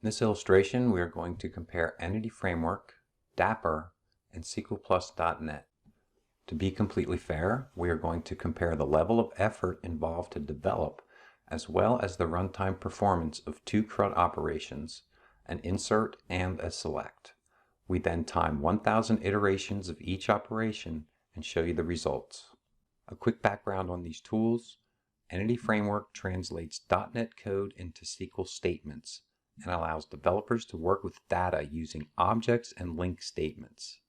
In this illustration, we are going to compare Entity Framework, Dapper, and SQL+.NET. To be completely fair, we are going to compare the level of effort involved to develop, as well as the runtime performance of two CRUD operations, an insert and a select. We then time 1,000 iterations of each operation and show you the results. A quick background on these tools. Entity Framework translates .NET code into SQL statements and allows developers to work with data using objects and link statements.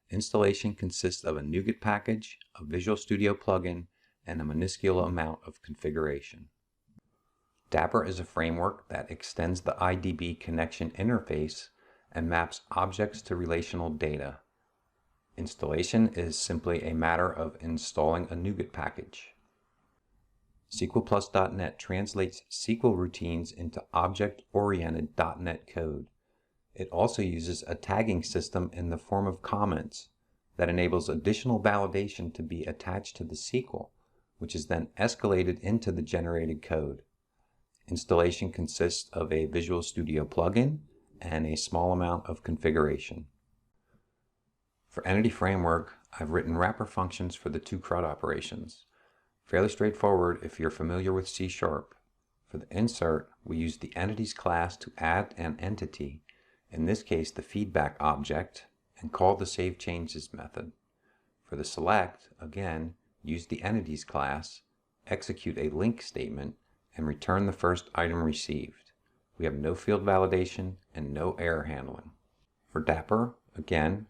Installation consists of a NuGet package, a Visual Studio plugin, and a minuscule amount of configuration. Dapper is a framework that extends the IDB connection interface and maps objects to relational data. Installation is simply a matter of installing a NuGet package. SQL+.NET translates SQL routines into object-oriented .NET code. It also uses a tagging system in the form of comments that enables additional validation to be attached to the SQL, which is then escalated into the generated code. Installation consists of a Visual Studio plugin and a small amount of configuration. For Entity Framework, I've written wrapper functions for the two CRUD operations. Fairly straightforward if you're familiar with C#. For the insert, we use the entities class to add an entity, in this case the feedback object, and call the save changes method. For the select, again, use the entities class, execute a link statement, and return the first item received. We have no field validation and no error handling. For Dapper, again,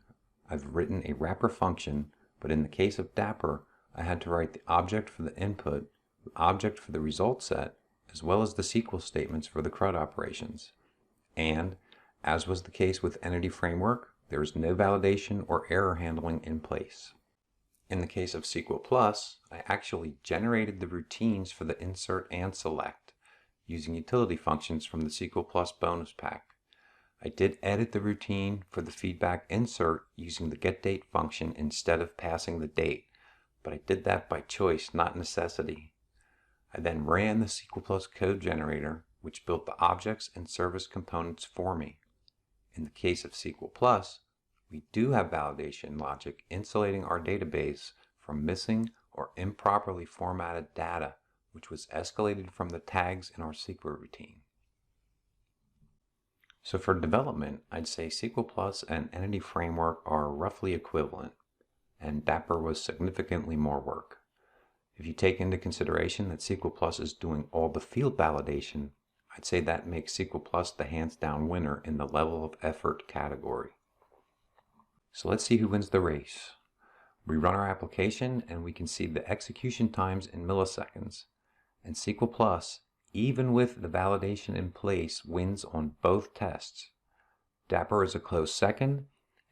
I've written a wrapper function, but in the case of Dapper, I had to write the object for the input, the object for the result set, as well as the SQL statements for the CRUD operations. And, as was the case with Entity Framework, there is no validation or error handling in place. In the case of SQL+, I actually generated the routines for the insert and select, using utility functions from the SQL+ bonus pack. I did edit the routine for the feedback insert using the getDate function instead of passing the date, but I did that by choice, not necessity. I then ran the SQL+ code generator, which built the objects and service components for me. In the case of SQL+, we do have validation logic insulating our database from missing or improperly formatted data, which was escalated from the tags in our SQL routine. So for development, I'd say SQL+ and Entity Framework are roughly equivalent, and Dapper was significantly more work. If you take into consideration that SQL+ is doing all the field validation, I'd say that makes SQL+ the hands-down winner in the level of effort category. So let's see who wins the race. We run our application and we can see the execution times in milliseconds. And SQL+, even with the validation in place, wins on both tests. Dapper is a close second,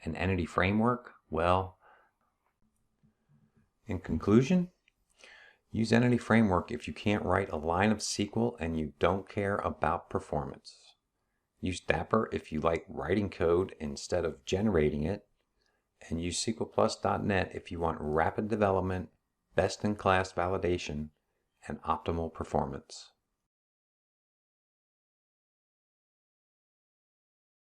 and Entity Framework, well, in conclusion, use Entity Framework if you can't write a line of SQL and you don't care about performance. Use Dapper if you like writing code instead of generating it, and use SQL+.NET if you want rapid development, best-in-class validation, and optimal performance.